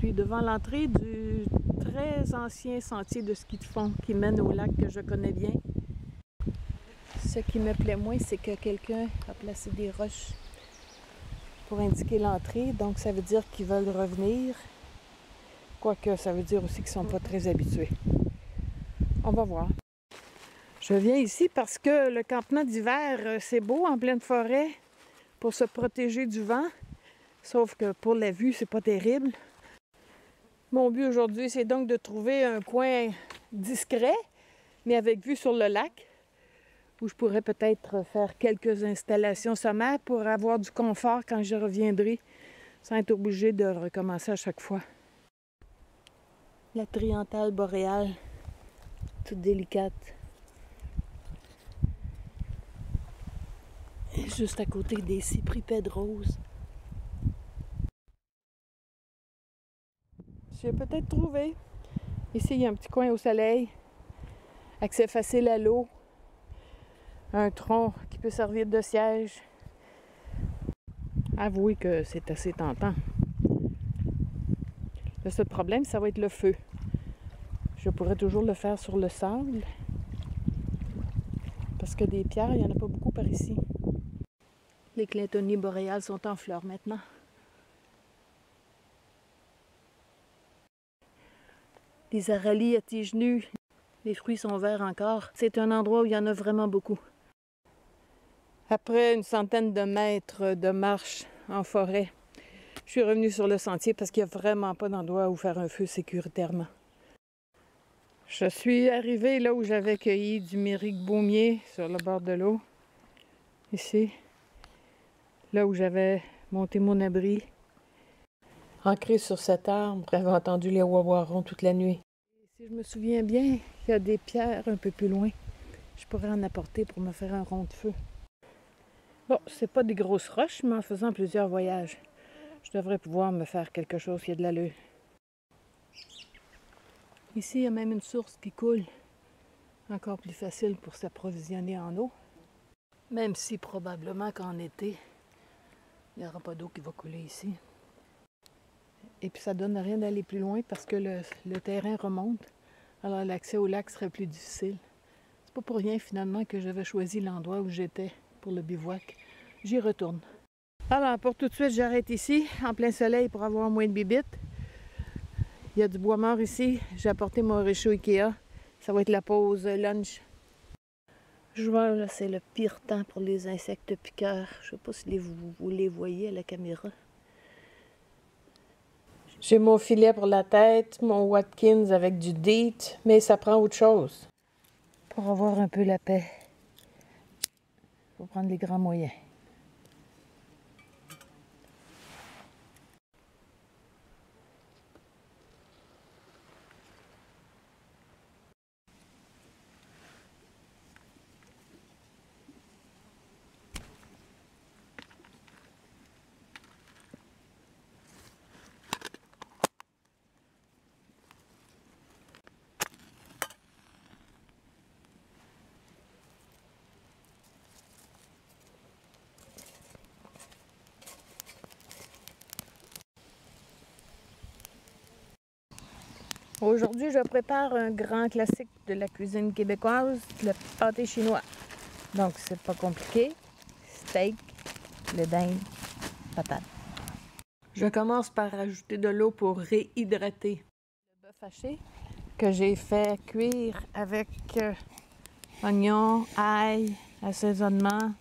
suis devant l'entrée du très ancien sentier de ski de fond qui mène au lac que je connais bien. Ce qui me plaît moins, c'est que quelqu'un a placé des roches pour indiquer l'entrée, donc ça veut dire qu'ils veulent revenir. Quoique ça veut dire aussi qu'ils ne sont pas très habitués. On va voir. Je viens ici parce que le campement d'hiver, c'est beau en pleine forêt pour se protéger du vent. Sauf que pour la vue, c'est pas terrible. Mon but aujourd'hui, c'est donc de trouver un coin discret, mais avec vue sur le lac, où je pourrais peut-être faire quelques installations sommaires pour avoir du confort quand je reviendrai, sans être obligé de recommencer à chaque fois. La triantale boréale, toute délicate. Et juste à côté des cypripèdes roses. J'ai peut-être trouvé. Ici, il y a un petit coin au soleil, accès facile à l'eau, un tronc qui peut servir de siège. Avouez que c'est assez tentant. Le seul problème, ça va être le feu. Je pourrais toujours le faire sur le sable, parce que des pierres, il n'y en a pas beaucoup par ici. Les clintonniers boréales sont en fleurs maintenant. Les aralies à tiges nues, les fruits sont verts encore. C'est un endroit où il y en a vraiment beaucoup. Après une centaine de mètres de marche en forêt, je suis revenue sur le sentier parce qu'il n'y a vraiment pas d'endroit où faire un feu sécuritairement. Je suis arrivée là où j'avais cueilli du méric baumier sur le bord de l'eau. Ici, là où j'avais monté mon abri. Ancré sur cet arbre, j'avais entendu les ouaouarons toute la nuit. Et si je me souviens bien, il y a des pierres un peu plus loin. Je pourrais en apporter pour me faire un rond de feu. Bon, c'est pas des grosses roches, mais en faisant plusieurs voyages, je devrais pouvoir me faire quelque chose qui a de l'allure. Ici, il y a même une source qui coule. Encore plus facile pour s'approvisionner en eau. Même si probablement qu'en été, il n'y aura pas d'eau qui va couler ici. Et puis ça donne rien d'aller plus loin parce que le terrain remonte. Alors l'accès au lac serait plus difficile. C'est pas pour rien finalement que j'avais choisi l'endroit où j'étais pour le bivouac. J'y retourne. Alors pour tout de suite, j'arrête ici, en plein soleil pour avoir moins de bibites. Il y a du bois mort ici. J'ai apporté mon réchaud Ikea. Ça va être la pause lunch. Juin, là, c'est le pire temps pour les insectes piqueurs. Je ne sais pas si vous les voyez à la caméra. J'ai mon filet pour la tête, mon Watkins avec du DEET, mais ça prend autre chose. Pour avoir un peu la paix, il faut prendre les grands moyens. Aujourd'hui, je prépare un grand classique de la cuisine québécoise, le pâté chinois. Donc, c'est pas compliqué. Steak, le dinde, patate. Je commence par ajouter de l'eau pour réhydrater le bœuf haché que j'ai fait cuire avec oignons, ail, assaisonnement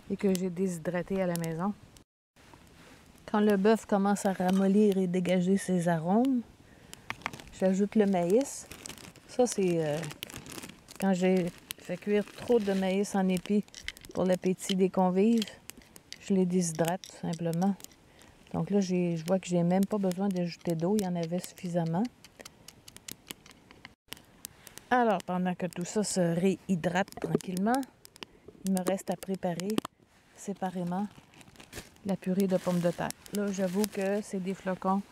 et que j'ai déshydraté à la maison. Quand le bœuf commence à ramollir et dégager ses arômes, j'ajoute le maïs. Ça, c'est quand j'ai fait cuire trop de maïs en épi pour l'appétit des convives. Je les déshydrate tout simplement. Donc là, je vois que j'ai même pas besoin d'ajouter d'eau. Il y en avait suffisamment. Alors, pendant que tout ça se réhydrate tranquillement, il me reste à préparer séparément la purée de pommes de terre. Là, j'avoue que c'est des flocons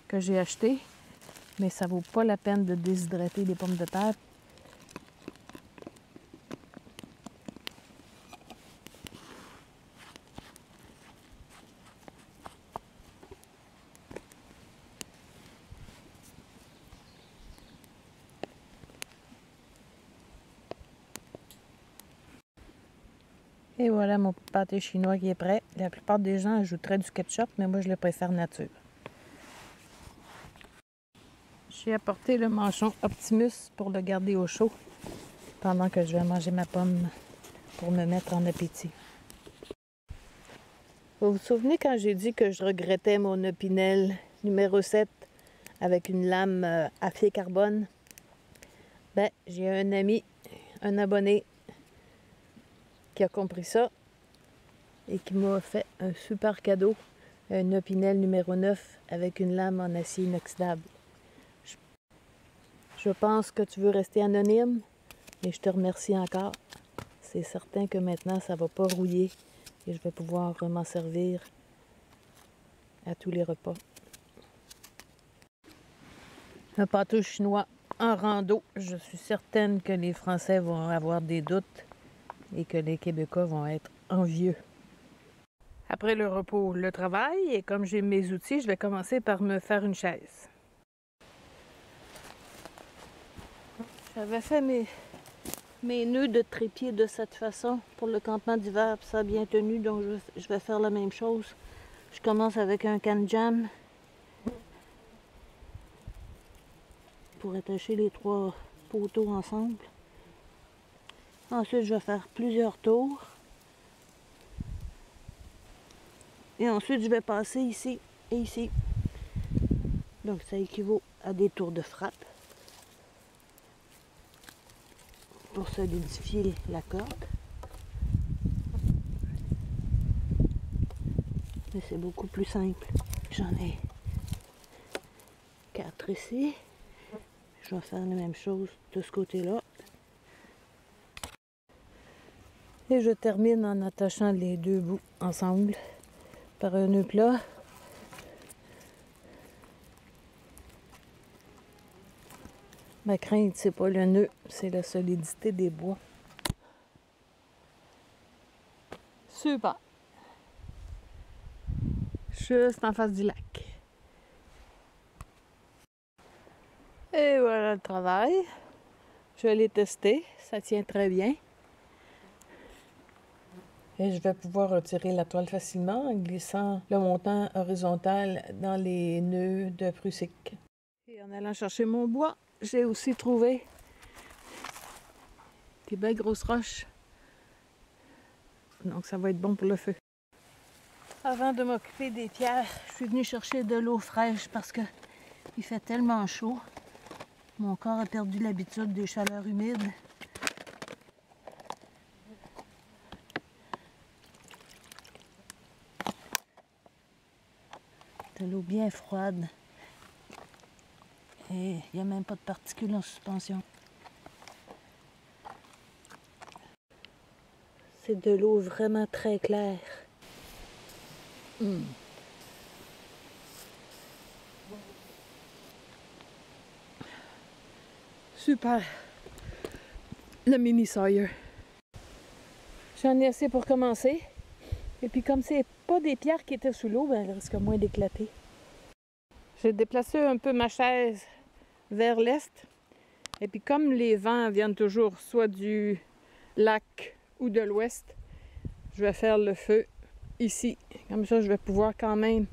que j'ai achetés, mais ça vaut pas la peine de déshydrater les pommes de terre. Et voilà mon pâté chinois qui est prêt. La plupart des gens ajouteraient du ketchup, mais moi je le préfère nature. J'ai apporté le manchon Optimus pour le garder au chaud pendant que je vais manger ma pomme pour me mettre en appétit. Vous vous souvenez quand j'ai dit que je regrettais mon Opinel numéro 7 avec une lame à fier carbone? Ben, j'ai un ami, un abonné qui a compris ça et qui m'a fait un super cadeau, un Opinel numéro 9 avec une lame en acier inoxydable. Je pense que tu veux rester anonyme, mais je te remercie encore. C'est certain que maintenant, ça ne va pas rouiller et je vais pouvoir m'en servir à tous les repas. Un pâteau chinois en rando. Je suis certaine que les Français vont avoir des doutes et que les Québécois vont être envieux. Après le repos, le travail, et comme j'ai mes outils, je vais commencer par me faire une chaise. J'avais fait mes nœuds de trépied de cette façon pour le campement d'hiver, puis ça a bien tenu, donc je vais faire la même chose. Je commence avec un can-jam pour attacher les 3 poteaux ensemble. Ensuite, je vais faire plusieurs tours. Et ensuite, je vais passer ici et ici. Donc, ça équivaut à des tours de frappe pour solidifier la corde. Mais c'est beaucoup plus simple. J'en ai 4 ici. Je vais faire la même chose de ce côté-là. Et je termine en attachant les 2 bouts ensemble par un nœud plat. Ma crainte, c'est pas le nœud, c'est la solidité des bois. Super! Juste en face du lac. Et voilà le travail. Je l'ai testé, ça tient très bien. Et je vais pouvoir retirer la toile facilement en glissant le montant horizontal dans les nœuds de prusik. Et en allant chercher mon bois, j'ai aussi trouvé des belles grosses roches. Donc ça va être bon pour le feu. Avant de m'occuper des pierres, je suis venue chercher de l'eau fraîche parce que il fait tellement chaud. Mon corps a perdu l'habitude des chaleurs humides. De l'eau bien froide. Et il n'y a même pas de particules en suspension. C'est de l'eau vraiment très claire. Super! Le mini Sawyer. J'en ai assez pour commencer. Et puis comme c'est pas des pierres qui étaient sous l'eau, ben, elles risquent moins d'éclater. J'ai déplacé un peu ma chaise vers l'est. Et puis comme les vents viennent toujours soit du lac ou de l'ouest, je vais faire le feu ici. Comme ça, je vais pouvoir quand même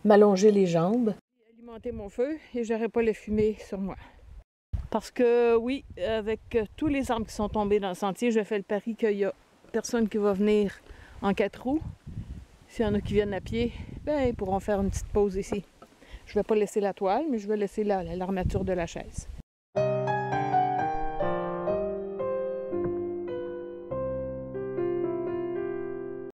m'allonger les jambes, alimenter mon feu et j'aurai pas la fumée sur moi. Parce que oui, avec tous les arbres qui sont tombés dans le sentier, je fais le pari qu'il y a personne qui va venir en 4 roues. S'il y en a qui viennent à pied, ben, ils pourront faire une petite pause ici. Je ne vais pas laisser la toile, mais je vais laisser l'armature de la chaise.